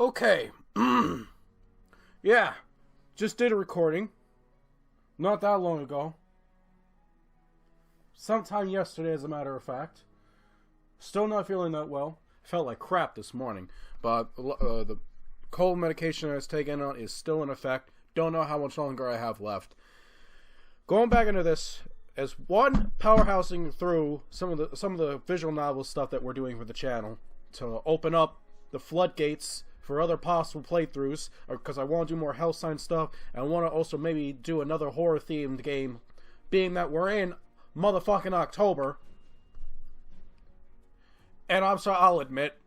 Okay. Yeah. Just did a recording. Not that long ago. Sometime yesterday, as a matter of fact. Still not feeling that well. Felt like crap this morning. But the cold medication I was taking on is still in effect. Don't know how much longer I have left. Going back into this as one, powerhousing through some of the visual novel stuff that we're doing for the channel to open up the floodgates for other possible playthroughs, because I want to do more Hellsign stuff, and I want to also maybe do another horror-themed game, being that we're in motherfucking October. And I'm sorry, I'll admit,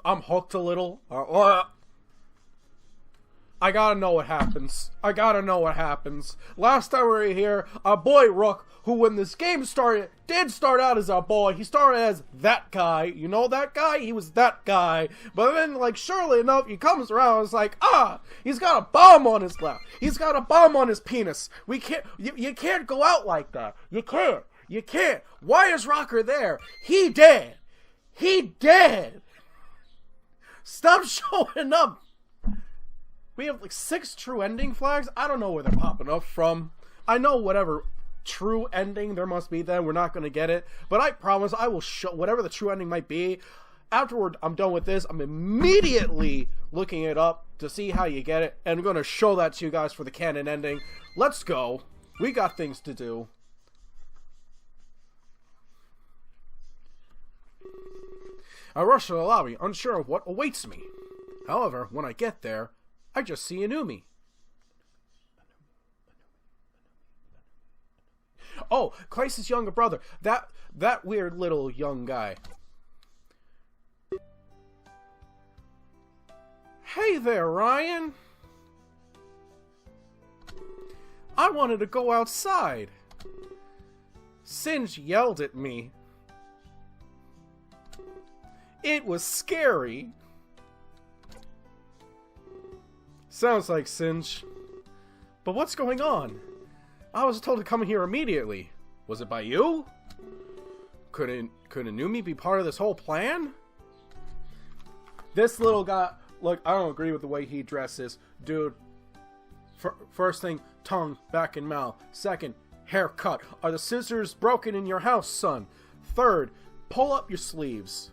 I'm hooked a little. I gotta know what happens. Last time we were here, our boy Rook, who when this game started, did start out as our boy. He started as that guy. You know that guy? He was that guy. But then, like, surely enough, he comes around and it's like, he's got a bomb on his lap. He's got a bomb on his penis. We can't, you can't go out like that. You can't. Why is Rocker there? He dead. Stop showing up. We have like 6 true ending flags. I don't know where they're popping up from. I know whatever true ending there must be then, we're not going to get it. But I promise I will show whatever the true ending might be. Afterward, I'm done with this. I'm immediately looking it up to see how you get it. And I'm going to show that to you guys for the canon ending. Let's go. We got things to do. I rush to the lobby, unsure of what awaits me. However, when I get there, I just see Inumi. Oh, Kleist's younger brother. That weird little young guy. Hey there, Ryan. I wanted to go outside. Singe yelled at me. It was scary. Sounds like Singe. But what's going on? I was told to come here immediately. Was it by you? Could Inumi be part of this whole plan? This little guy... Look, I don't agree with the way he dresses. Dude, first thing, tongue back in mouth. Second, haircut. Are the scissors broken in your house, son? Third, pull up your sleeves.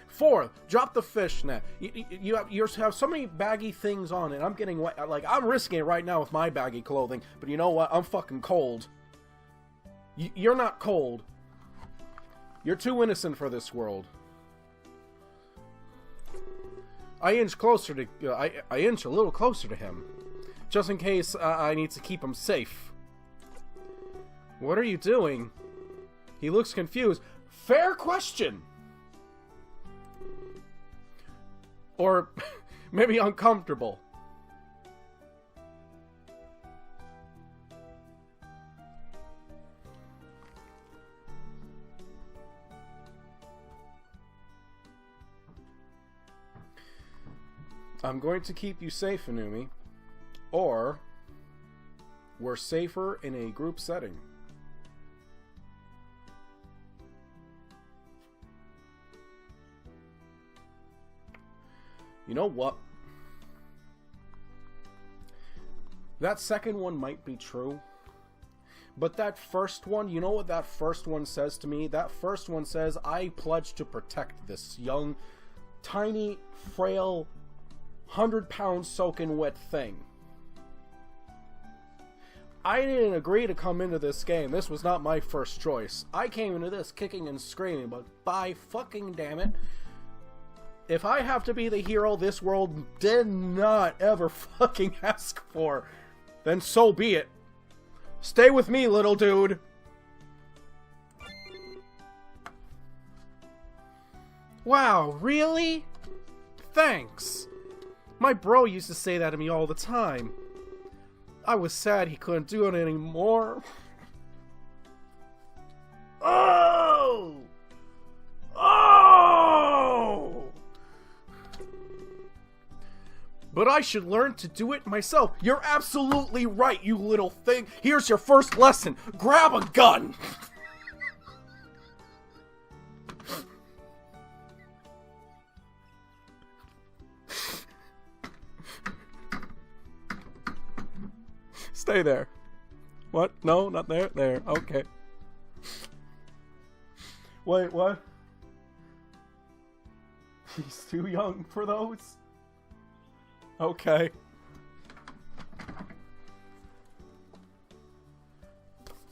Fourth, drop the fishnet. You have so many baggy things on it. I'm getting wet. Like, I'm risking it right now with my baggy clothing. But you know what? I'm fucking cold. You're not cold. You're too innocent for this world. I inch a little closer to him, just in case I need to keep him safe. What are you doing? He looks confused. Fair question. Or maybe uncomfortable. I'm going to keep you safe, Inumi. Or we're safer in a group setting. You know what? That second one might be true. But that first one, you know what that first one says to me? That first one says, I pledge to protect this young, tiny, frail, 100-pound soaking wet thing. I didn't agree to come into this game. This was not my first choice. I came into this kicking and screaming, but by fucking damn it, if I have to be the hero this world did not ever fucking ask for, then so be it. Stay with me, little dude. Wow, really? Thanks. My bro used to say that to me all the time. I was sad he couldn't do it anymore. Oh! But I should learn to do it myself. You're absolutely right, you little thing. Here's your first lesson. Grab a gun. Stay there. What? No, not there. There. Okay. Wait, what? He's too young for those? Okay.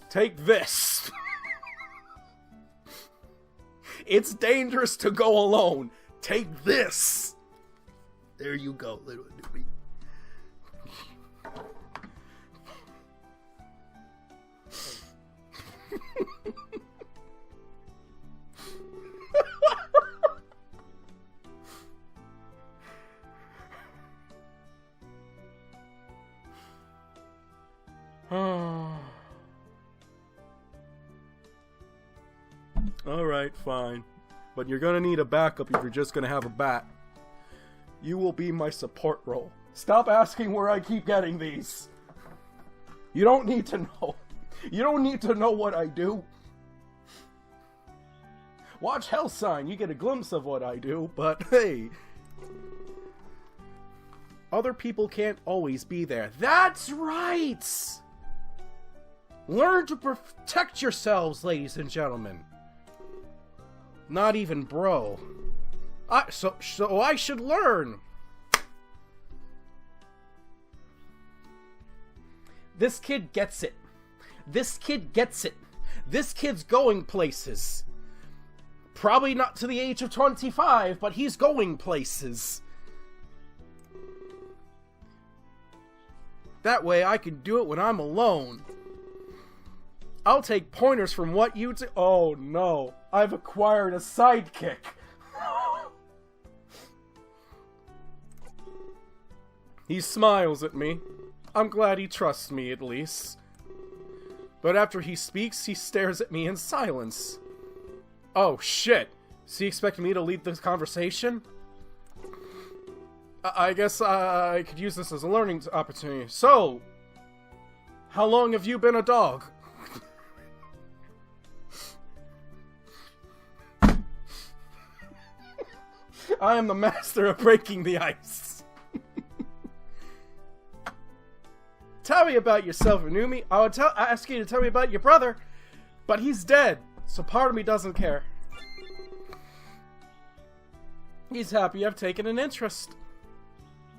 Take this. It's dangerous to go alone. Take this. There you go, little doobie. Alright, fine. But you're gonna need a backup if you're just gonna have a bat. You will be my support role. Stop asking where I keep getting these. You don't need to know. You don't need to know what I do. Watch Hell Sign, you get a glimpse of what I do, but hey. Other people can't always be there. That's right! Learn to protect yourselves, ladies and gentlemen. Not even bro. So I should learn. This kid gets it. This kid gets it. This kid's going places. Probably not to the age of 25, but he's going places. That way I can do it when I'm alone. I'll take pointers from what you do. Oh no, I've acquired a sidekick. He smiles at me. I'm glad he trusts me at least. But after he speaks, he stares at me in silence. Oh shit, is he expecting me to lead this conversation? I guess I could use this as a learning opportunity. So, how long have you been a dog? I am the master of breaking the ice. Tell me about yourself, Inumi. I would ask you to tell me about your brother, but he's dead, so part of me doesn't care. He's happy I've taken an interest.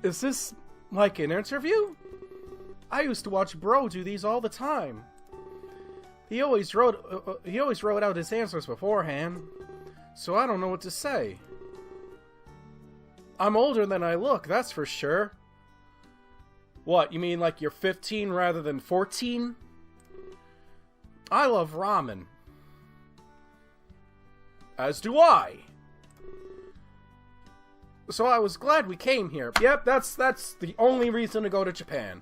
Is this like an interview? I used to watch Bro do these all the time. He always wrote out his answers beforehand, so I don't know what to say. I'm older than I look, that's for sure. What, you mean like you're 15 rather than 14? I love ramen. As do I. So I was glad we came here. Yep, that's the only reason to go to Japan.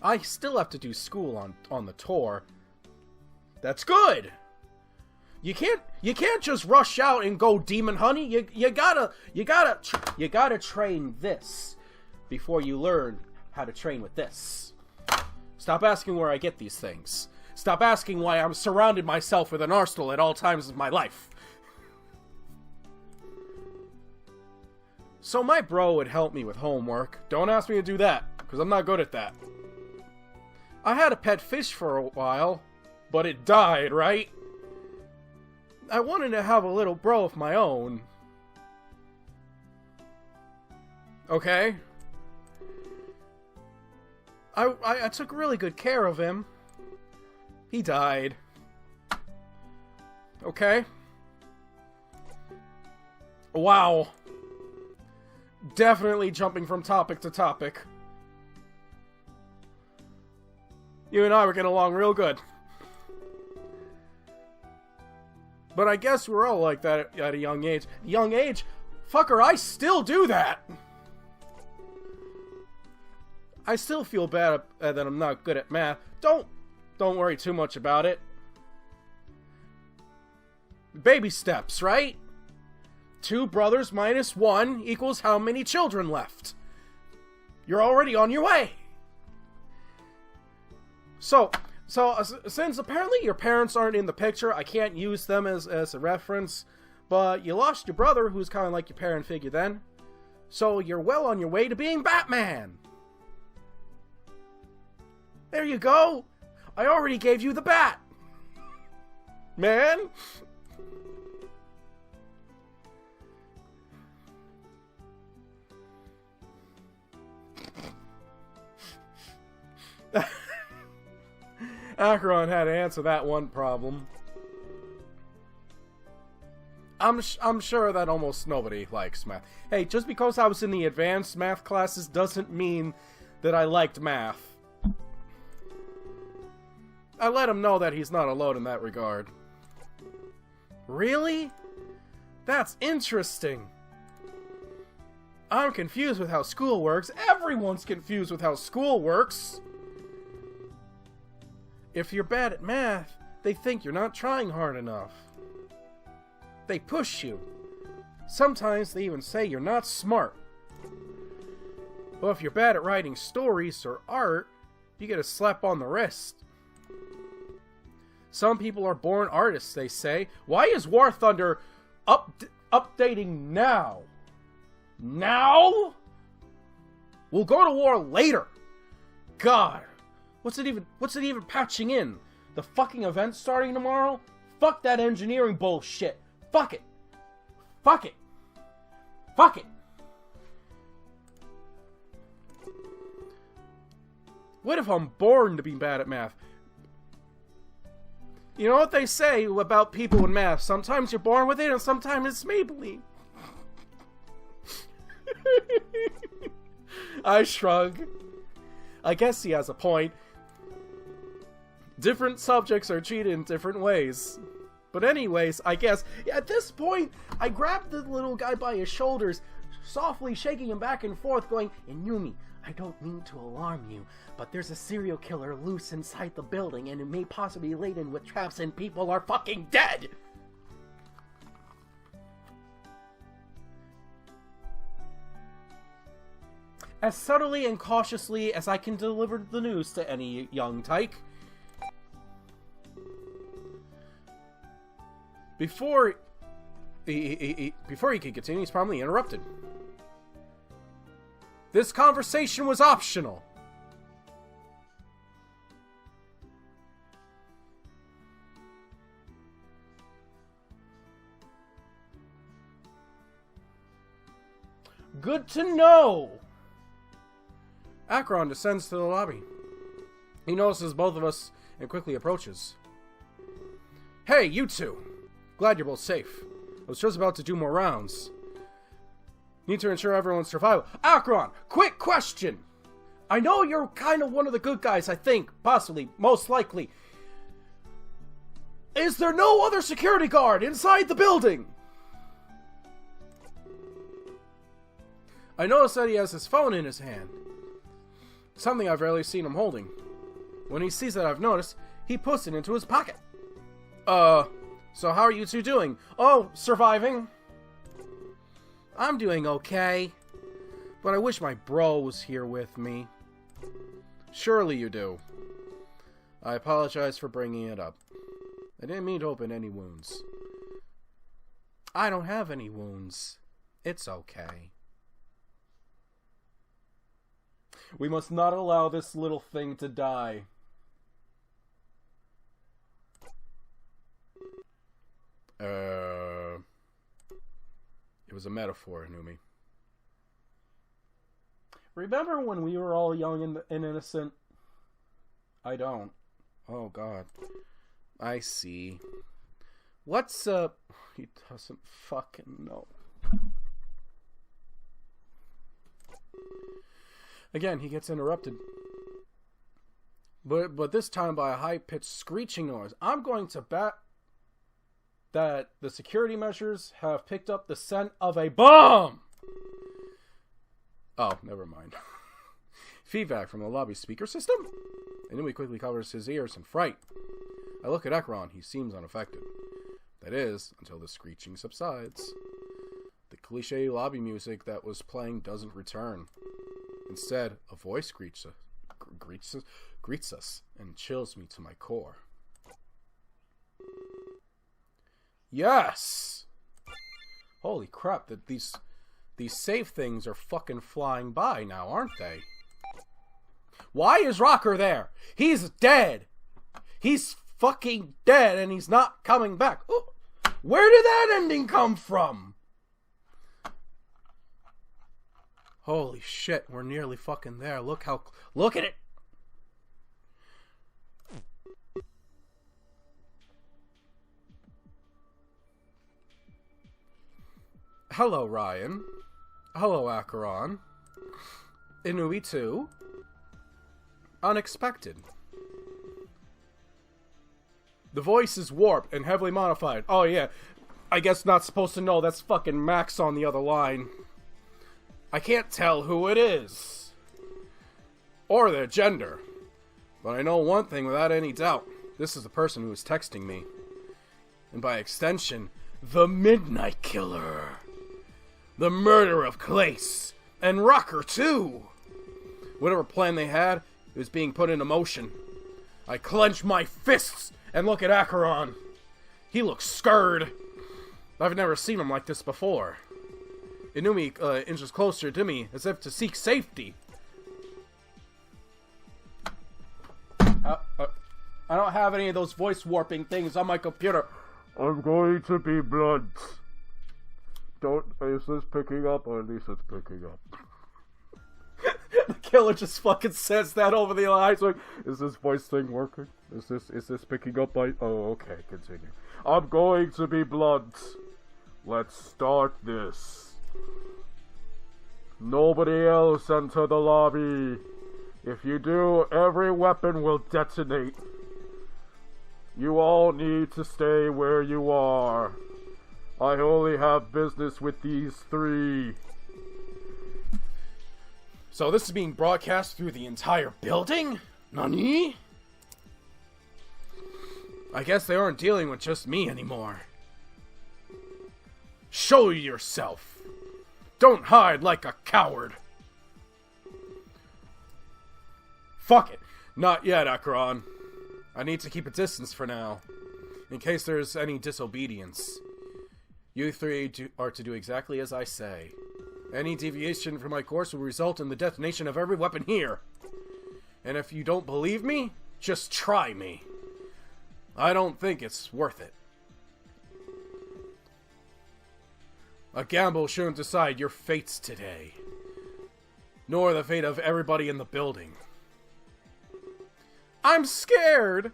I still have to do school on the tour. That's good. You can't just rush out and go demon honey. You gotta train this before you learn how to train with this. Stop asking where I get these things. Stop asking why I'm surrounded myself with an arsenal at all times of my life. So my bro would help me with homework. Don't ask me to do that, because I'm not good at that. I had a pet fish for a while, but it died, right? I wanted to have a little bro of my own. Okay? I took really good care of him. He died. Okay? Wow. Definitely jumping from topic to topic. You and I were getting along real good. But I guess we're all like that at a young age. Young age? Fucker, I still do that! I still feel bad that I'm not good at math. Don't worry too much about it. Baby steps, right? 2 brothers minus 1 equals how many children left? You're already on your way! So since apparently your parents aren't in the picture, I can't use them as a reference, but you lost your brother, who's kind of like your parent figure then, so you're well on your way to being Batman! There you go! I already gave you the bat! Man! Acheron had to answer that one problem. I'm sure that almost nobody likes math. Hey, just because I was in the advanced math classes doesn't mean that I liked math. I let him know that he's not alone in that regard. Really? That's interesting. I'm confused with how school works. Everyone's confused with how school works. If you're bad at math, they think you're not trying hard enough. They push you. Sometimes they even say you're not smart. Well, if you're bad at writing stories or art, you get a slap on the wrist. Some people are born artists, they say. Why is War Thunder updating now? Now? We'll go to war later. God. What's it even patching in? The fucking event starting tomorrow? Fuck that engineering bullshit. Fuck it. Fuck it. Fuck it. What if I'm born to be bad at math? You know what they say about people in math? Sometimes you're born with it and sometimes it's Maybelline. I shrug. I guess he has a point. Different subjects are treated in different ways. But anyways, I guess, at this point, I grabbed the little guy by his shoulders, softly shaking him back and forth, going, Inumi, I don't mean to alarm you, but there's a serial killer loose inside the building, and it may possibly be laden with traps, and people are fucking dead! As subtly and cautiously as I can deliver the news to any young tyke. Before he could continue, he's promptly interrupted. This conversation was optional. Good to know! Acheron descends to the lobby. He notices both of us and quickly approaches. Hey, you two! Glad you're both safe. I was just about to do more rounds. Need to ensure everyone's survival. Acheron, quick question! I know you're kind of one of the good guys, I think. Possibly. Most likely. Is there no other security guard inside the building? I notice that he has his phone in his hand. Something I've rarely seen him holding. When he sees that I've noticed, he puts it into his pocket. So how are you two doing? Oh, surviving. I'm doing okay. But I wish my bro was here with me. Surely you do. I apologize for bringing it up. I didn't mean to open any wounds. I don't have any wounds. It's okay. We must not allow this little thing to die. It was a metaphor, Inumi. Remember when we were all young and innocent? I don't. Oh, God. I see. What's up? He doesn't fucking know. Again, he gets interrupted. But this time by a high-pitched screeching noise. I'm going to bet that the security measures have picked up the scent of a bomb! Oh, never mind. Feedback from the lobby speaker system? Inui quickly covers his ears in fright. I look at Acheron. He seems unaffected. That is, until the screeching subsides. The cliché lobby music that was playing doesn't return. Instead, a voice greets us and chills me to my core. Yes! Holy crap, that these save things are fucking flying by now, aren't they? Why is Rocker there? He's dead. He's fucking dead and he's not coming back. Ooh, where did that ending come from? Holy shit, we're nearly fucking there. Look at it. Hello, Ryan. Hello, Acheron. Inui 2. Unexpected. The voice is warped and heavily modified. Oh yeah, I guess not supposed to know that's fucking Max on the other line. I can't tell who it is. Or their gender. But I know one thing without any doubt. This is the person who is texting me. And by extension, the Midnight Killer. The murder of Clace. And Rocker too. Whatever plan they had, it was being put into motion. I clench my fists and look at Acheron. He looks scared. I've never seen him like this before. Inui inches closer to me, as if to seek safety. I don't have any of those voice warping things on my computer. I'm going to be blunt. Is this picking up? Or at least it's picking up. The killer just fucking says that over the lines, like, is this voice thing working? Is this picking up by... Oh, okay, continue. I'm going to be blunt. Let's start this. Nobody else enter the lobby. If you do, every weapon will detonate. You all need to stay where you are. I only have business with these three. So this is being broadcast through the entire building? Nani? I guess they aren't dealing with just me anymore. Show yourself. Don't hide like a coward. Fuck it. Not yet, Acheron. I need to keep a distance for now, in case there's any disobedience. You three are to do exactly as I say. Any deviation from my course will result in the detonation of every weapon here. And if you don't believe me, just try me. I don't think it's worth it. A gamble shouldn't decide your fates today, nor the fate of everybody in the building. I'm scared!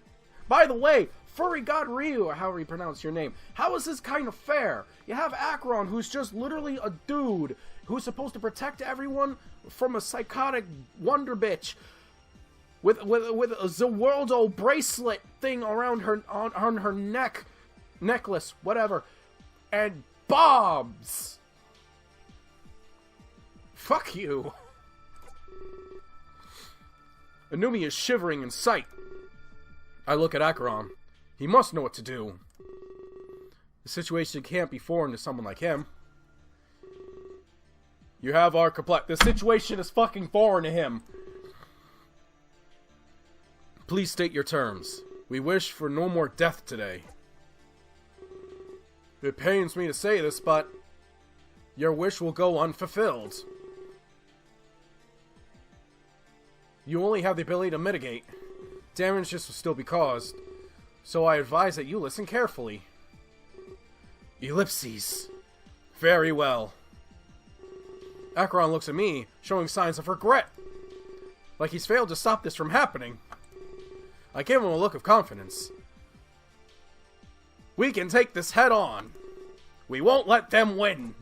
By the way, Furry God Ryu, or however you pronounce your name, how is this kind of fair? You have Acheron, who's just literally a dude who's supposed to protect everyone from a psychotic wonder bitch with a Zawaldo bracelet thing around her on her necklace, whatever, and Bobs. Fuck you. Inui is shivering in sight. I look at Acheron. He must know what to do. The situation can't be foreign to someone like him. You have our the situation is fucking foreign to him. Please state your terms. We wish for no more death today. It pains me to say this, but your wish will go unfulfilled. You only have the ability to mitigate. Damages will still be caused, so I advise that you listen carefully. Ellipses. Very well. Acheron looks at me, showing signs of regret. Like he's failed to stop this from happening. I give him a look of confidence. We can take this head on. We won't let them win.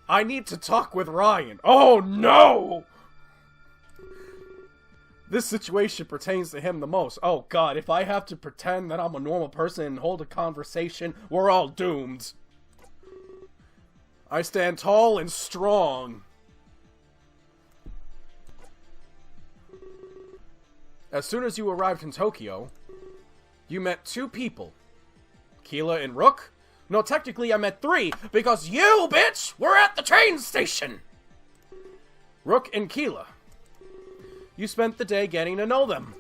I need to talk with Ryan. Oh no! This situation pertains to him the most. Oh god, if I have to pretend that I'm a normal person and hold a conversation, we're all doomed. I stand tall and strong. As soon as you arrived in Tokyo, you met two people. Keela and Rook? No, technically I met three, because you, bitch, were at the train station! Rook and Keela. You spent the day getting to know them.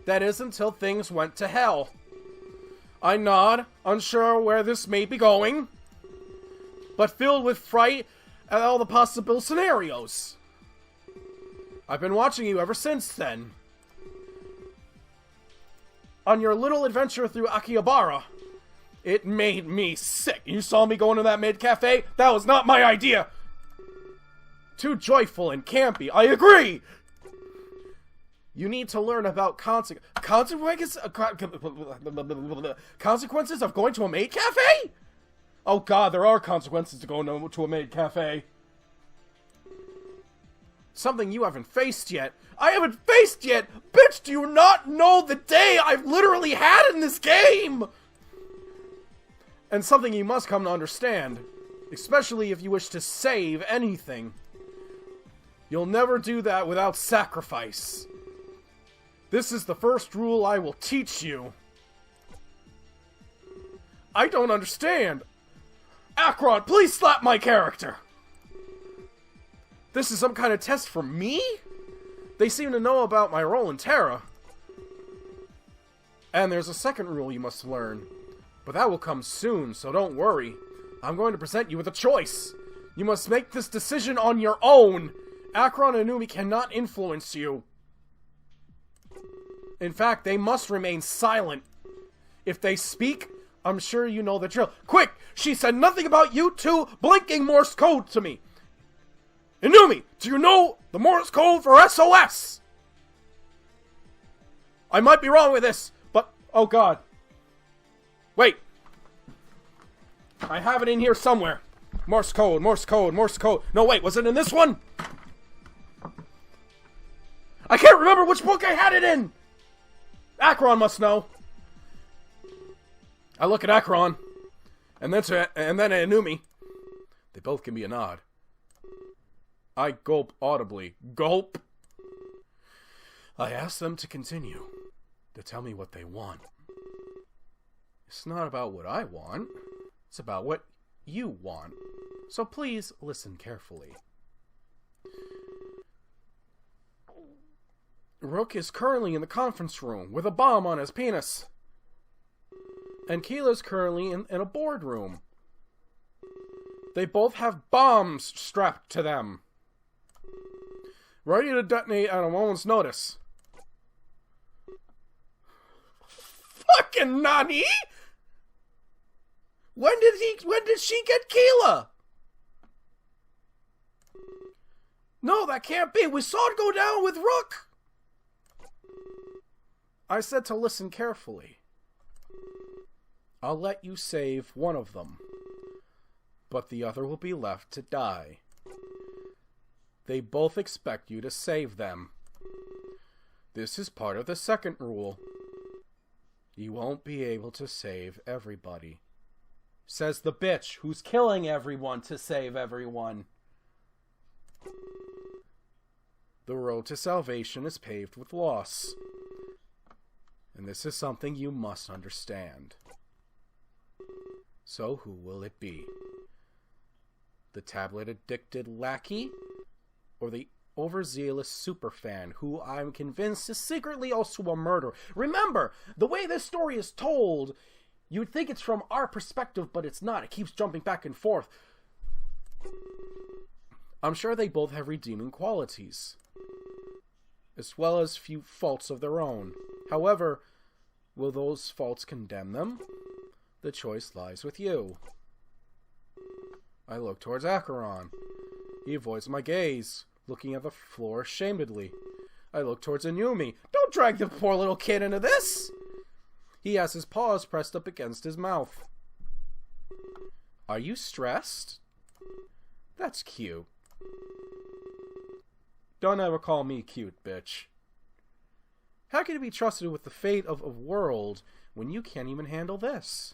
That is, until things went to hell. I nod, unsure where this may be going, but filled with fright at all the possible scenarios. I've been watching you ever since then. On your little adventure through Akihabara. It made me sick. You saw me going to that maid cafe? That was not my idea. Too joyful and campy. I agree. You need to learn about consequences of going to a maid cafe? Oh god, there are consequences to going to a maid cafe. Something you haven't faced yet. I haven't faced yet! Bitch, do you not know the day I've literally had in this game? And something you must come to understand, especially if you wish to save anything. You'll never do that without sacrifice. This is the first rule I will teach you. I don't understand. Akron, please slap my character. This is some kind of test for me? They seem to know about my role in Terra. And there's a second rule you must learn. But that will come soon, so don't worry. I'm going to present you with a choice. You must make this decision on your own. Akron and Numi cannot influence you. In fact, they must remain silent. If they speak, I'm sure you know the drill. Quick! She said nothing about you two blinking Morse code to me. Inumi, do you know the Morse code for SOS? I might be wrong with this, but... oh god. Wait. I have it in here somewhere. Morse code, Morse code, Morse code. No, wait, was it in this one? I can't remember which book I had it in! Akron must know. I look at Akron, and then at Inumi. They both give me a nod. I gulp audibly. Gulp! I ask them to continue, to tell me what they want. It's not about what I want, it's about what you want. So please listen carefully. Rook is currently in the conference room with a bomb on his penis. And Keela's currently in a boardroom. They both have bombs strapped to them. Ready to detonate at a moment's notice. Fucking Nani? When did she get Keela? No, that can't be. We saw it go down with Rook. I said to listen carefully. I'll let you save one of them, but the other will be left to die. They both expect you to save them. This is part of the second rule. You won't be able to save everybody. Says the bitch who's killing everyone to save everyone. The road to salvation is paved with loss. And this is something you must understand. So who will it be? The tablet-addicted lackey? Or the overzealous superfan who I'm convinced is secretly also a murderer? Remember, the way this story is told, you'd think it's from our perspective, but it's not. It keeps jumping back and forth. I'm sure they both have redeeming qualities, as well as few faults of their own. However, will those faults condemn them? The choice lies with you. I look towards Acheron. He avoids my gaze, looking at the floor ashamedly. I look towards Inumi. Don't drag the poor little kid into this! He has his paws pressed up against his mouth. Are you stressed? That's cute. Don't ever call me cute, bitch. How can you be trusted with the fate of a world when you can't even handle this?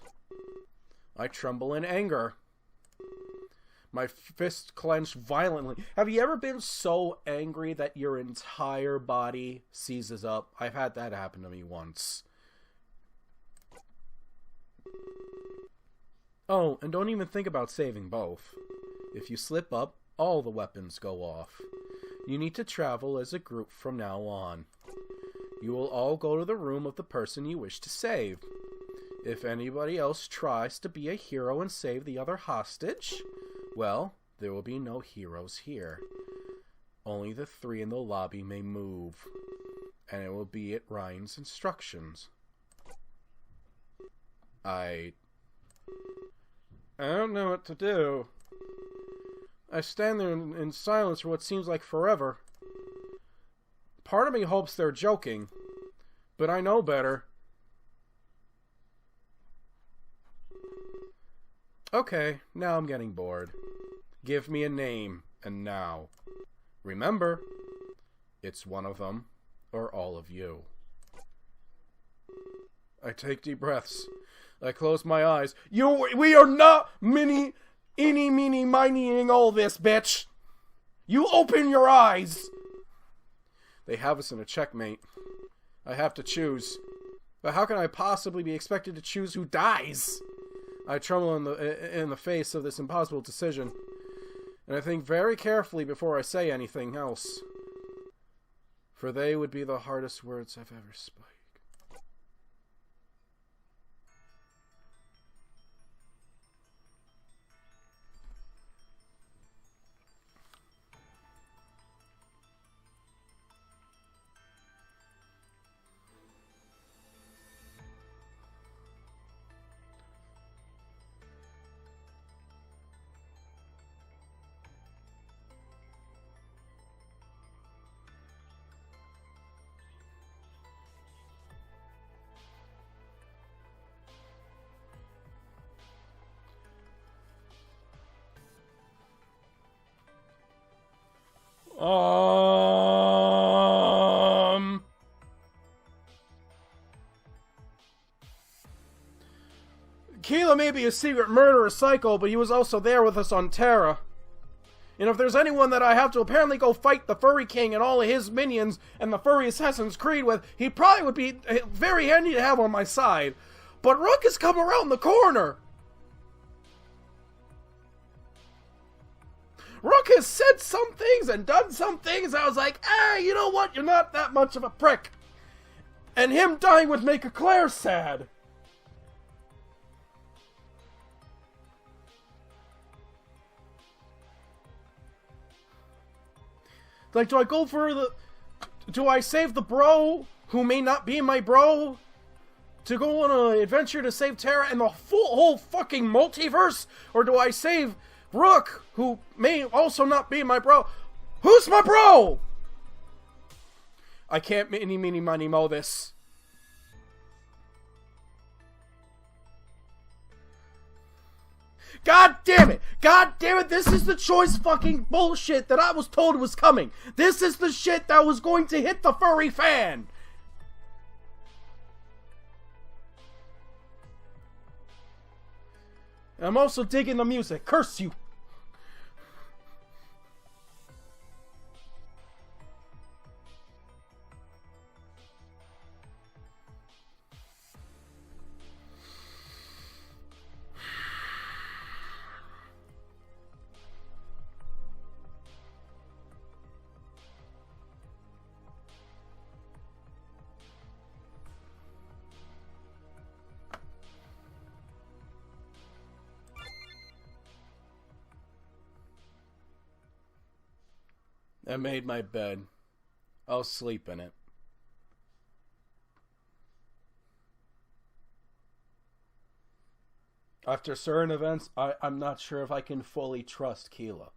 I tremble in anger. My fist clenched violently. Have you ever been so angry that your entire body seizes up? I've had that happen to me once. Oh, and don't even think about saving both. If you slip up, all the weapons go off. You need to travel as a group from now on. You will all go to the room of the person you wish to save. If anybody else tries to be a hero and save the other hostage, well, there will be no heroes here. Only the 3 in the lobby may move, and it will be at Ryan's instructions. I don't know what to do. I stand there in silence for what seems like forever. Part of me hopes they're joking, but I know better. Okay, now I'm getting bored. Give me a name, and now. Remember, it's one of them, or all of you. I take deep breaths. I close my eyes. We are not eeny, meeny, minying all this, bitch. You open your eyes. They have us in a checkmate. I have to choose. But how can I possibly be expected to choose who dies? I tremble in the face of this impossible decision. And I think very carefully before I say anything else. For they would be the hardest words I've ever spoken. Keela may be a secret murderer psycho, but he was also there with us on Terra. And if there's anyone that I have to apparently go fight the Furry King and all of his minions and the Furry Assassin's Creed with, he probably would be very handy to have on my side. But Rook has come around the corner! Rook has said some things and done some things. I was like, hey, you know what? You're not that much of a prick. And him dying would make Claire sad. Like, do I go for the... Do I save the bro, who may not be my bro, to go on an adventure to save Terra and the whole fucking multiverse? Or do I save Rook, who may also not be my bro? Who's my bro? I can't meeny, miny, mo this. God damn it! God damn it! This is the choice fucking bullshit that I was told was coming. This is the shit that was going to hit the furry fan. And I'm also digging the music. Curse you! I made my bed. I'll sleep in it. After certain events, I'm not sure if I can fully trust Keela.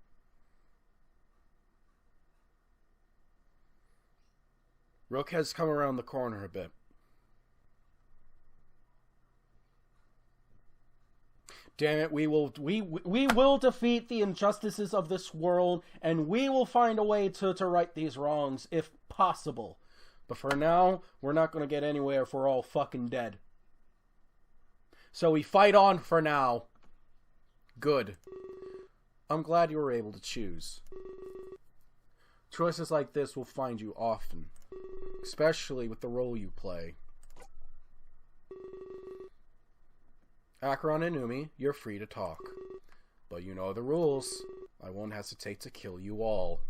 Rook has come around the corner a bit. Damn it, we will defeat the injustices of this world, and we will find a way to right these wrongs, if possible. But for now, we're not going to get anywhere if we're all fucking dead. So we fight on for now. Good. I'm glad you were able to choose. Choices like this will find you often, especially with the role you play. Acheron and Umi, you're free to talk. But you know the rules. I won't hesitate to kill you all.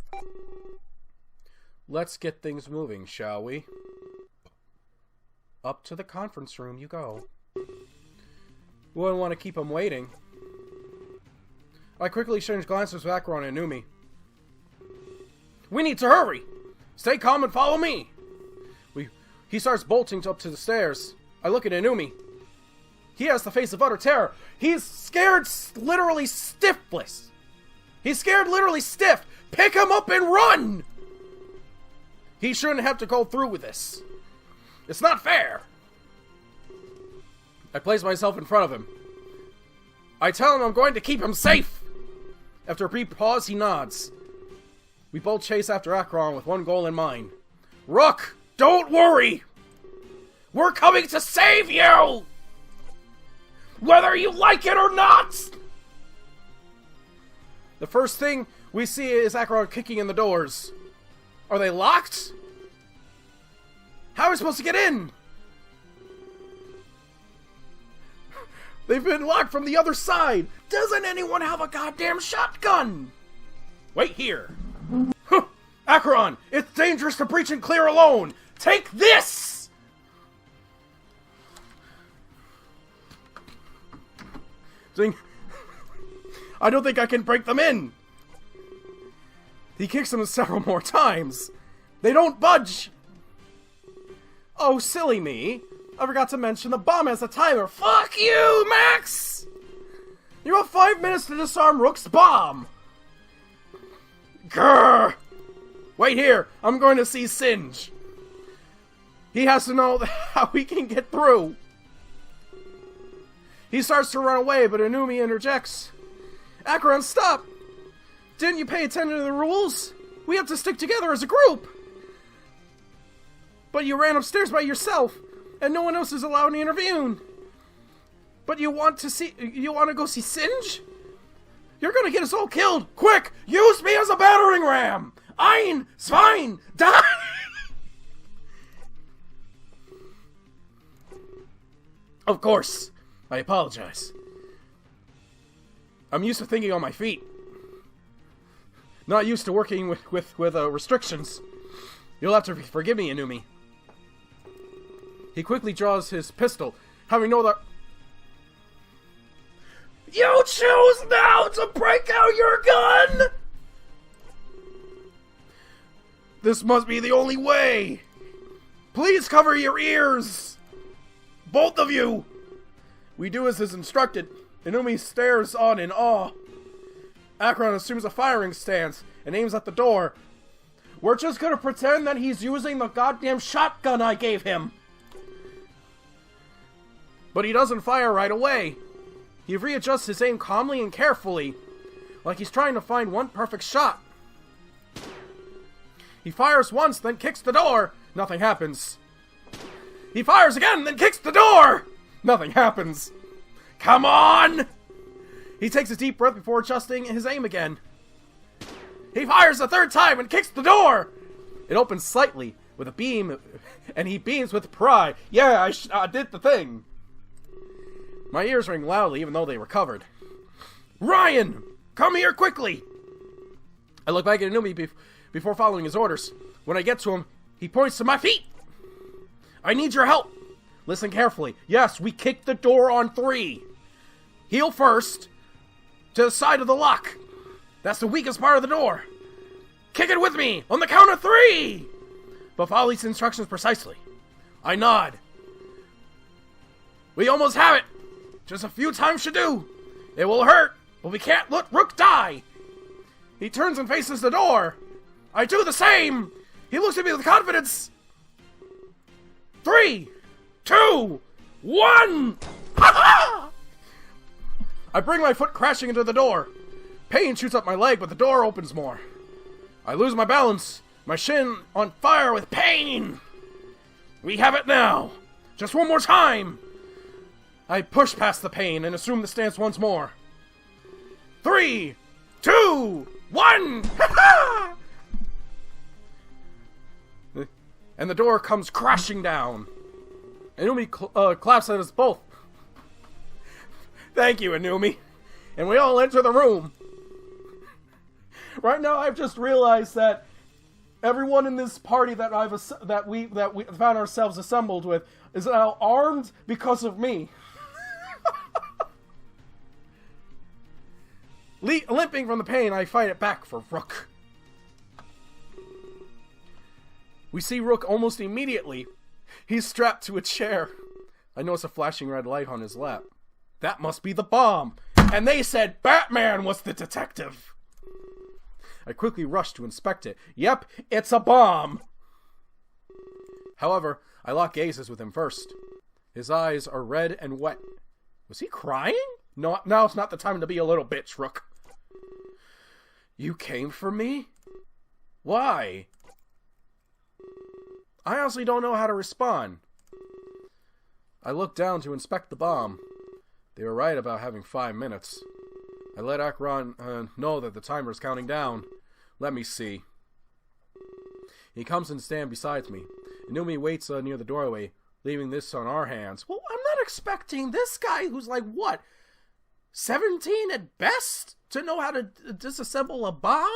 Let's get things moving, shall we? Up to the conference room you go. We wouldn't want to keep him waiting. I quickly exchanged glances with Acheron and Umi. We need to hurry! Stay calm and follow me! He starts bolting up to the stairs. I look at Inumi. He has the face of utter terror. He's scared literally stiffless. He's scared literally stiff. Pick him up and run! He shouldn't have to go through with this. It's not fair. I place myself in front of him. I tell him I'm going to keep him safe. After a brief pause, he nods. We both chase after Acheron with one goal in mind. Rook, don't worry! We're coming to save you! Whether you like it or not! The first thing we see is Acheron kicking in the doors. Are they locked? How are we supposed to get in? They've been locked from the other side. Doesn't anyone have a goddamn shotgun? Wait here. Acheron, it's dangerous to breach and clear alone. Take this! Zing. I don't think I can break them in. He kicks them several more times. They don't budge. Oh, silly me. I forgot to mention the bomb has a timer. Fuck you, Max! You have 5 minutes to disarm Rook's bomb. Grrr! Wait here. I'm going to see Singe. He has to know how we can get through. He starts to run away, but Inumi interjects. Acheron, stop! Didn't you pay attention to the rules? We have to stick together as a group! But you ran upstairs by yourself, and no one else is allowed to intervene. But you want to go see Singe? You're gonna get us all killed! Quick! Use me as a battering ram! Ein, Svein, die! Of course. I apologize. I'm used to thinking on my feet. Not used to working with restrictions. You'll have to forgive me, Inumi. He quickly draws his pistol, having no other... You choose now to break out your gun! This must be the only way! Please cover your ears! Both of you! We do as is instructed. Inumi stares on in awe. Acheron assumes a firing stance and aims at the door. We're just gonna pretend that he's using the goddamn shotgun I gave him. But he doesn't fire right away. He readjusts his aim calmly and carefully, like he's trying to find one perfect shot. He fires once, then kicks the door. Nothing happens. He fires again, then kicks the door. Nothing happens. Come on! He takes a deep breath before adjusting his aim again. He fires a third time and kicks the door! It opens slightly with a beam, and he beams with pride. Yeah, I did the thing. My ears ring loudly even though they were covered. Ryan! Come here quickly! I look back at Inumi before following his orders. When I get to him, he points to my feet! I need your help! Listen carefully. Yes, we kick the door on 3. Heel first, to the side of the lock. That's the weakest part of the door. Kick it with me, on the count of 3! But follow these instructions precisely. I nod. We almost have it. Just a few times should do. It will hurt, but we can't let Rook die. He turns and faces the door. I do the same. He looks at me with confidence. 3, 2, 1! Ha-ha! I bring my foot crashing into the door. Pain shoots up my leg, but the door opens more. I lose my balance, my shin on fire with pain. We have it now. Just one more time. I push past the pain and assume the stance once more. 3, 2, 1! Ha-ha! And the door comes crashing down. Inumi claps at us both. Thank you, Inumi. And we all enter the room. Right now, I've just realized that everyone in this party that we found ourselves assembled with is now armed because of me. Limping from the pain, I fight it back for Rook. We see Rook almost immediately. He's strapped to a chair. I notice a flashing red light on his lap. That must be the bomb. And they said Batman was the detective. I quickly rushed to inspect it. Yep, it's a bomb. However, I lock gazes with him first. His eyes are red and wet. Was he crying? No, now it's not the time to be a little bitch, Rook. You came for me? Why? I honestly don't know how to respond. I looked down to inspect the bomb. They were right about having 5 minutes. I let Akron know that the timer is counting down. Let me see. He comes and stands beside me. Inumi waits near the doorway, leaving this on our hands. Well, I'm not expecting this guy who's like, what, 17 at best, to know how to disassemble a bomb?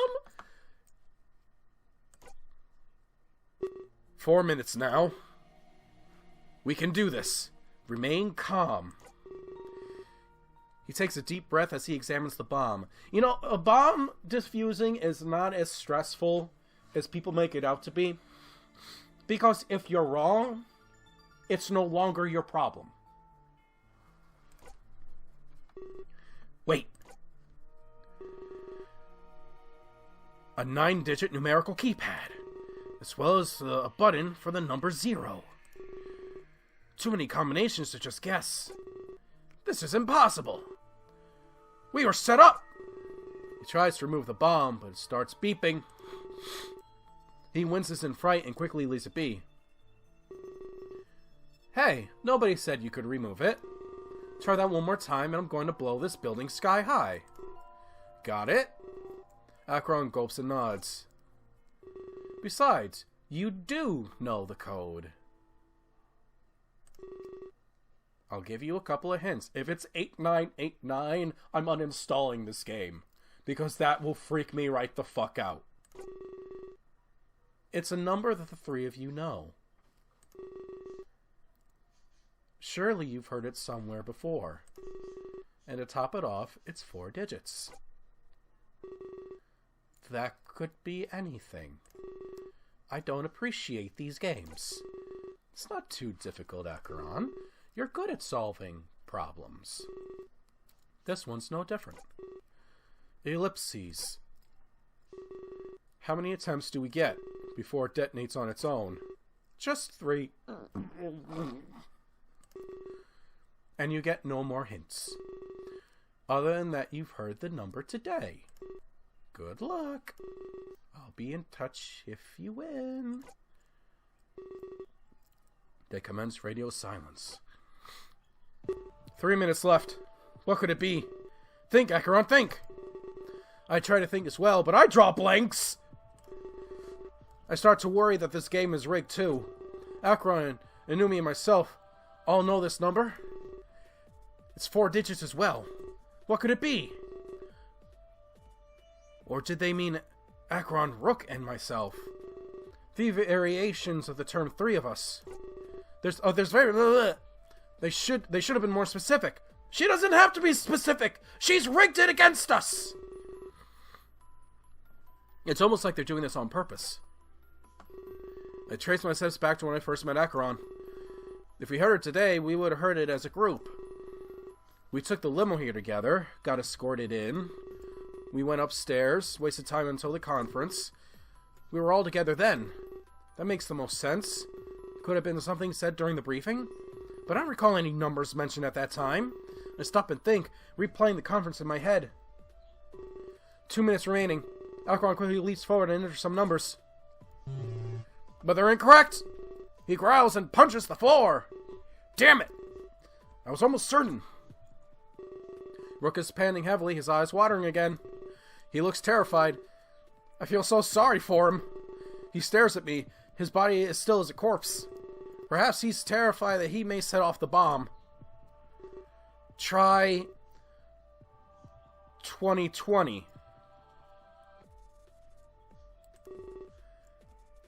4 minutes now. We can do this. Remain calm. He takes a deep breath as he examines the bomb. You know, a bomb diffusing is not as stressful as people make it out to be. Because if you're wrong, it's no longer your problem. Wait. A 9-digit numerical keypad, as well as a button for the number 0. Too many combinations to just guess. This is impossible. We are set up. He tries to remove the bomb, but it starts beeping. He winces in fright and quickly leaves it be. Hey, nobody said you could remove it. Try that one more time and I'm going to blow this building sky high. Got it? Akron gulps and nods. Besides, you do know the code. I'll give you a couple of hints. If it's 8989, I'm uninstalling this game. Because that will freak me right the fuck out. It's a number that the three of you know. Surely you've heard it somewhere before. And to top it off, it's 4 digits. That could be anything. I don't appreciate these games. It's not too difficult, Acheron. You're good at solving problems. This one's no different. Ellipses. How many attempts do we get before it detonates on its own? Just 3. And you get no more hints. Other than that, you've heard the number today. Good luck. I'll be in touch if you win. They commence radio silence. 3 minutes left. What could it be? Think, Acheron, think! I try to think as well, but I draw blanks! I start to worry that this game is rigged too. Acheron, Inumi, and myself all know this number. It's 4 digits as well. What could it be? Or did they mean Acheron, Rook, and myself? The variations of the term 3 of us. There's very... They should have been more specific. She doesn't have to be specific. She's rigged it against us. It's almost like they're doing this on purpose. I trace my steps back to when I first met Acheron. If we heard it today, we would have heard it as a group. We took the limo here together, got escorted in. We went upstairs, wasted time until the conference. We were all together then. That makes the most sense. Could have been something said during the briefing. But I don't recall any numbers mentioned at that time. I stop and think, replaying the conference in my head. 2 minutes remaining. Acheron quickly leaps forward and enters some numbers. But they're incorrect! He growls and punches the floor! Damn it! I was almost certain. Rook is panting heavily, his eyes watering again. He looks terrified. I feel so sorry for him. He stares at me. His body is still as a corpse. Perhaps he's terrified that he may set off the bomb. Try 2020.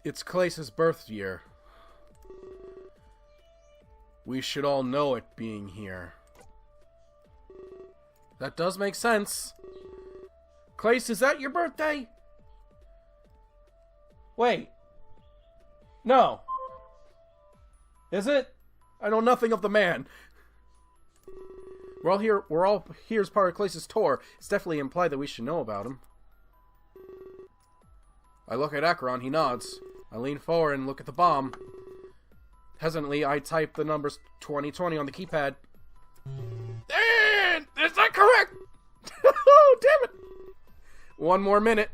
It's Clace's birth year. We should all know it being here. That does make sense. Clace, is that your birthday? Wait. No. Is it? I know nothing of the man. We're all here as part of Clace's tour. It's definitely implied that we should know about him. I look at Acheron, he nods. I lean forward and look at the bomb. Hesitantly, I type the numbers 2020 on the keypad. And is that correct? Oh, damn it! One more minute.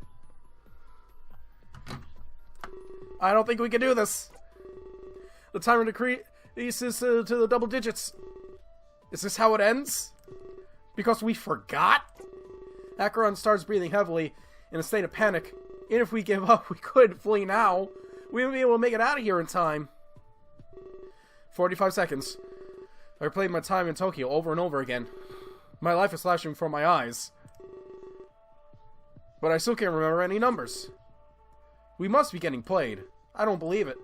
I don't think we can do this. The timer decreases to the double digits. Is this how it ends? Because we forgot? Acheron starts breathing heavily in a state of panic. Even if we give up, we could flee now. We won't be able to make it out of here in time. 45 seconds. I replayed my time in Tokyo over and over again. My life is flashing before my eyes. But I still can't remember any numbers. We must be getting played. I don't believe it.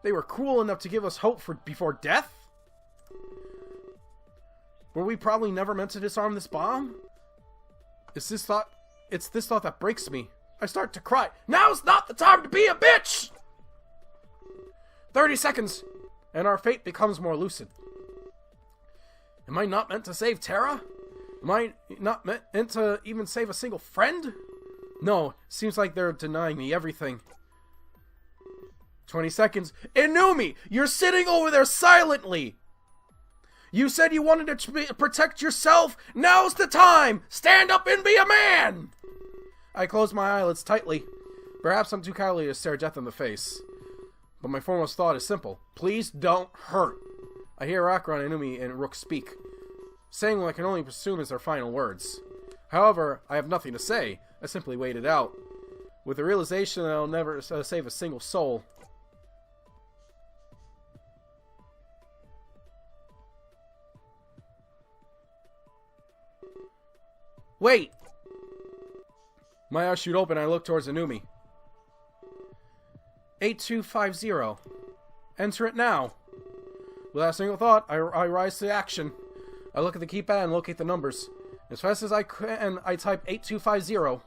They were cruel enough to give us hope before death? Were we probably never meant to disarm this bomb? It's this thought that breaks me. I start to cry. Now's not the time to be a bitch! 30 seconds, and our fate becomes more lucid. Am I not meant to save Terra? Am I not meant to even save a single friend? No, seems like they're denying me everything. 20 seconds. Inumi, you're sitting over there silently! You said you wanted to protect yourself. Now's the time! Stand up and be a man! I close my eyelids tightly. Perhaps I'm too cowardly to stare death in the face. But my foremost thought is simple. Please don't hurt. I hear Acheron, Inumi, and Rook speak, saying what I can only assume is their final words. However, I have nothing to say. I simply wait it out, with the realization that I'll never save a single soul. Wait! My eyes shoot open and I look towards Inumi. 8250. Enter it now. Without a single thought, I rise to action. I look at the keypad and locate the numbers. As fast as I can, I type 8250.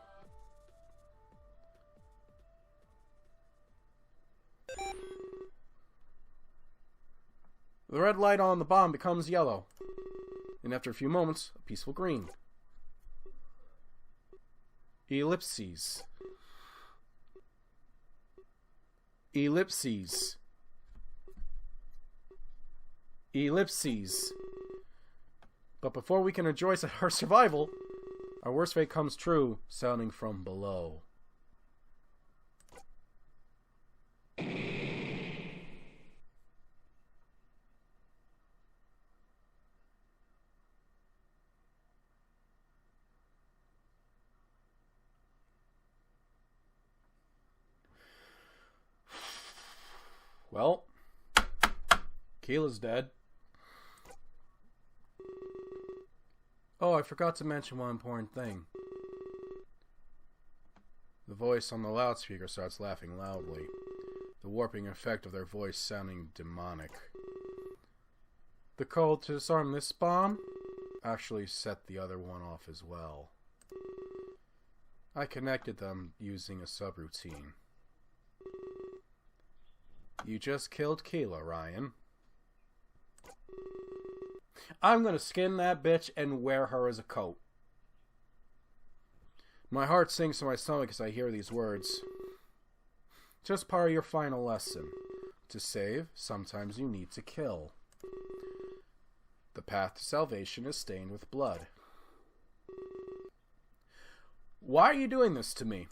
The red light on the bomb becomes yellow. And after a few moments, a peaceful green. Ellipses. Ellipses. Ellipses. But before we can rejoice at our survival, our worst fate comes true, sounding from below. Well, Keela's dead. Oh, I forgot to mention one important thing. The voice on the loudspeaker starts laughing loudly, the warping effect of their voice sounding demonic. The call to disarm this bomb actually set the other one off as well. I connected them using a subroutine. You just killed Keela, Ryan. I'm gonna skin that bitch and wear her as a coat. My heart sinks to my stomach as I hear these words. Just part of your final lesson. To save, sometimes you need to kill. The path to salvation is stained with blood. Why are you doing this to me?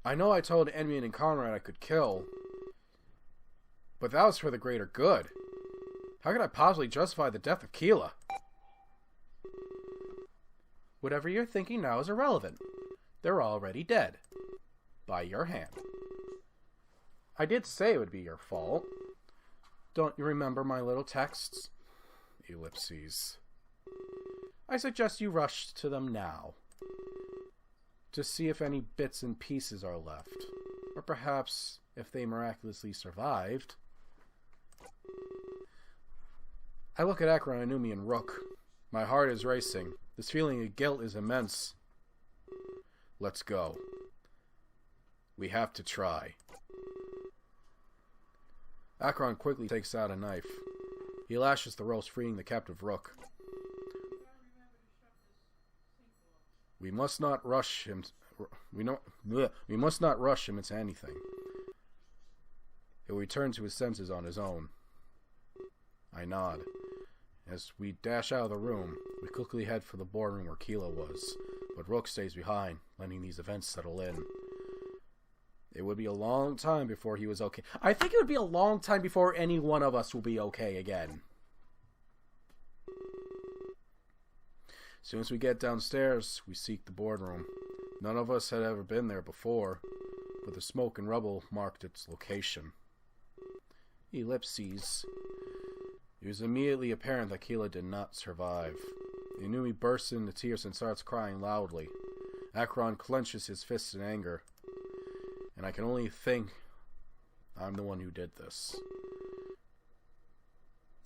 I know I told Enmian and Conrad I could kill, but that was for the greater good. How could I possibly justify the death of Keela? Whatever you're thinking now is irrelevant. They're already dead. By your hand. I did say it would be your fault. Don't you remember my little texts? Ellipses. I suggest you rush to them now. To see if any bits and pieces are left. Or perhaps if they miraculously survived. I look at Acheron, Inumi, and Rook. My heart is racing. This feeling of guilt is immense. Let's go. We have to try. Akron quickly takes out a knife. He lashes the ropes, freeing the captive rook. We must not rush him. We must not rush him into anything. He'll return to his senses on his own. I nod. As we dash out of the room, we quickly head for the boardroom where Keela was, but Rook stays behind, letting these events settle in. It would be a long time before he was okay. I think it would be a long time before any one of us will be okay again. As soon as we get downstairs, we seek the boardroom. None of us had ever been there before, but the smoke and rubble marked its location. Ellipses. It was immediately apparent that Keela did not survive. Inumi bursts into tears and starts crying loudly. Akron clenches his fists in anger. And I can only think I'm the one who did this.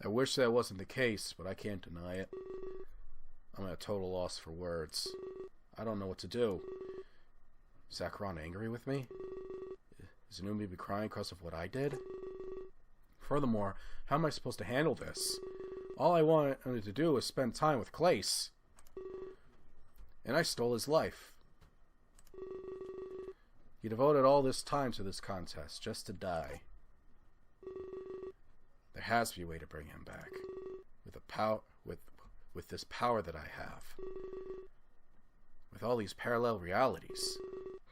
I wish that wasn't the case, but I can't deny it. I'm at a total loss for words. I don't know what to do. Is Akron angry with me? Is Inumi be crying because of what I did? Furthermore, how am I supposed to handle this? All I wanted to do was spend time with Clace. And I stole his life. He devoted all this time to this contest, just to die. There has to be a way to bring him back. With this power that I have. With all these parallel realities.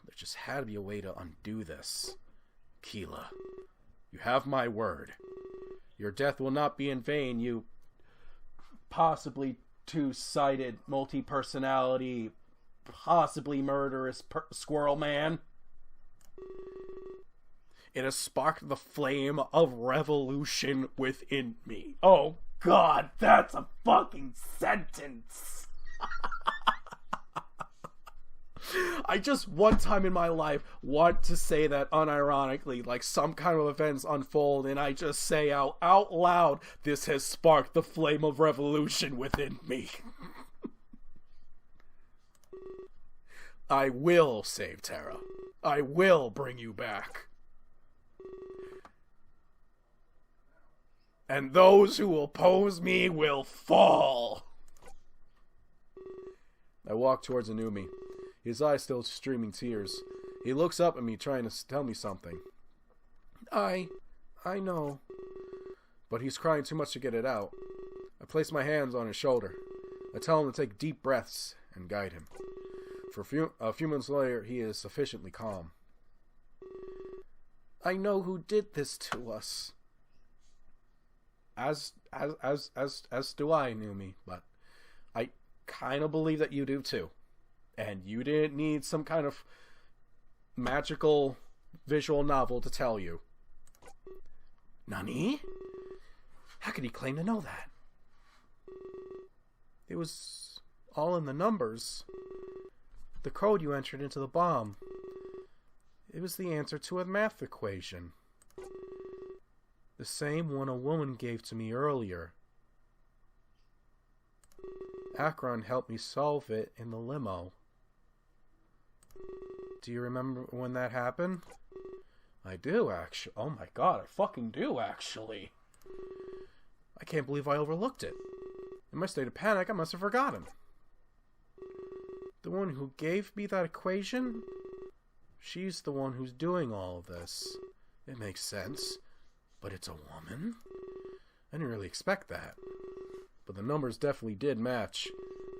There just had to be a way to undo this. Keela, you have my word. Your death will not be in vain, you possibly two-sided, multi-personality, possibly murderous squirrel man. It has sparked the flame of revolution within me. Oh God, that's a fucking sentence. I just one time in my life want to say that unironically, like some kind of events unfold, and I just say out loud, this has sparked the flame of revolution within me. I will save Terra. I will bring you back. And those who oppose me will fall. I walk towards Inumi. His eyes still streaming tears. He looks up at me, trying to tell me something. I know. But he's crying too much to get it out. I place my hands on his shoulder. I tell him to take deep breaths and guide him. For a few minutes later, he is sufficiently calm. I know who did this to us. As do I, Inumi, but I kind of believe that you do too. And you didn't need some kind of magical visual novel to tell you. Nani? How could he claim to know that? It was all in the numbers. The code you entered into the bomb. It was the answer to a math equation. The same one a woman gave to me earlier. Akron helped me solve it in the limo. Do you remember when that happened? I do, actually. Oh my God, I fucking do, actually. I can't believe I overlooked it. In my state of panic, I must have forgotten. The one who gave me that equation? She's the one who's doing all of this. It makes sense. But it's a woman? I didn't really expect that. But the numbers definitely did match,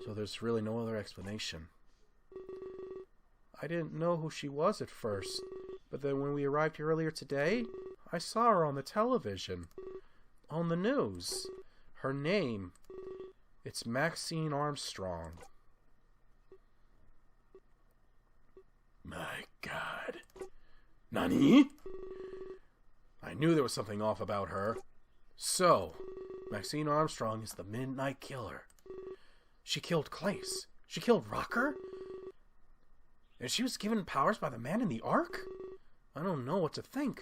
so there's really no other explanation. I didn't know who she was at first, but then when we arrived here earlier today, I saw her on the television. On the news. Her name. It's Maxine Armstrong. My God. Nani? I knew there was something off about her. So, Maxine Armstrong is the Midnight Killer. She killed Clace. She killed Rocker? And she was given powers by the man in the Ark? I don't know what to think.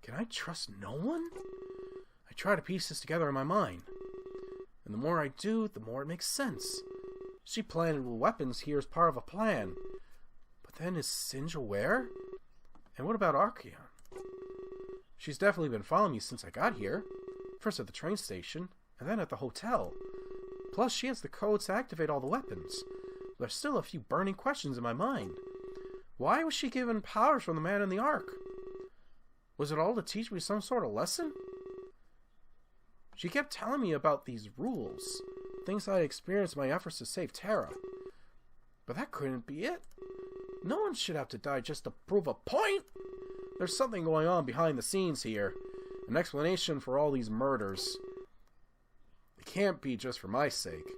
Can I trust no one? I try to piece this together in my mind. And the more I do, the more it makes sense. She planted weapons here as part of a plan. But then is Singe aware? And what about Archeon? She's definitely been following me since I got here. First at the train station, and then at the hotel. Plus, she has the codes to activate all the weapons. There's still a few burning questions in my mind. Why was she given powers from the man in the Ark? Was it all to teach me some sort of lesson? She kept telling me about these rules, things I had experienced in my efforts to save Terra. But that couldn't be it. No one should have to die just to prove a point. There's something going on behind the scenes here. An explanation for all these murders. It can't be just for my sake.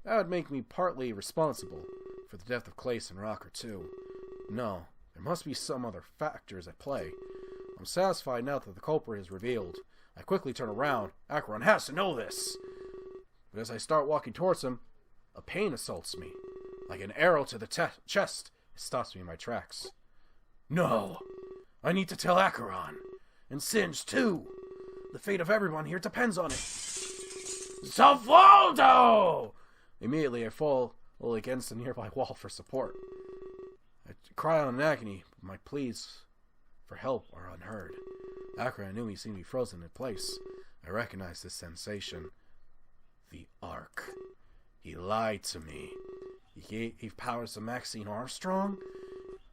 That would make me partly responsible for the death of Clace and Rocker too. No, there must be some other factors at play. I'm satisfied now that the culprit is revealed. I quickly turn around. Acheron has to know this. But as I start walking towards him, a pain assaults me. Like an arrow to the chest, it stops me in my tracks. No! I need to tell Acheron. And Singe, too. The fate of everyone here depends on it. Zavaldo! Immediately I fall against a nearby wall for support. I cry out in agony, but my pleas for help are unheard. Acheron knew me seemed to be frozen in place. I recognize this sensation. The Ark. He lied to me. He gave powers to Maxine Armstrong,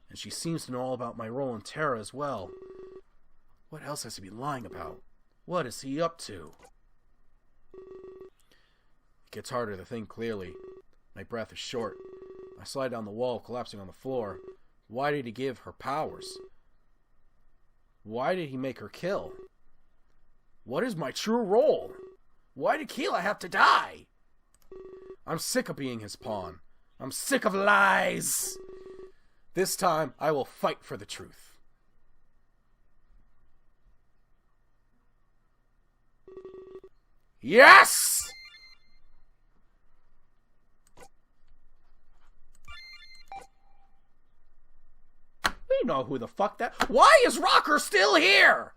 and she seems to know all about my role in Terra as well. What else has he been lying about? What is he up to? It gets harder to think clearly. My breath is short. I slide down the wall, collapsing on the floor. Why did he give her powers? Why did he make her kill? What is my true role? Why did Keela have to die? I'm sick of being his pawn. I'm sick of lies. This time, I will fight for the truth. Yes! We know who the fuck that... Why is Rocker still here?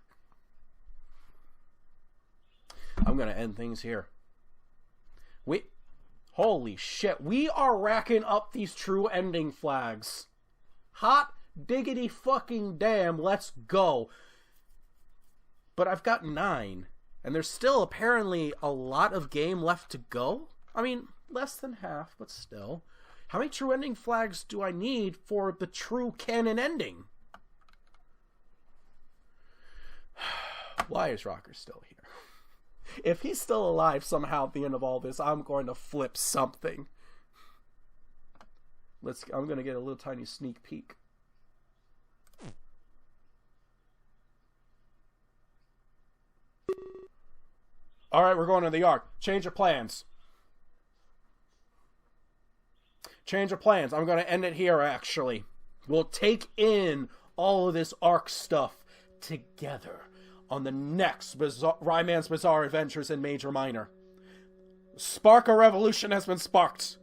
I'm gonna end things here. Holy shit, we are racking up these true ending flags. Hot diggity fucking damn, let's go. But I've got 9, and there's still apparently a lot of game left to go. I mean, less than half, but still. How many true ending flags do I need for the true canon ending? Why is Rocker still here? If he's still alive somehow at the end of all this, I'm going to flip something. I'm going to get a little tiny sneak peek. Alright, we're going to the Ark. Change of plans. Change of plans. I'm going to end it here, actually. We'll take in all of this Ark stuff together on the next Ryman's Bizarre Adventures in Major Minor. Spark a revolution has been sparked.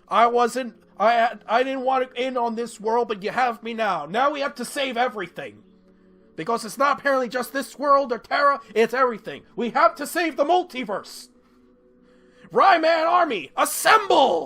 I didn't want to end on this world, but you have me now. Now we have to save everything. Because it's not apparently just this world or Terra, it's everything. We have to save the multiverse. Ryman Army, assemble!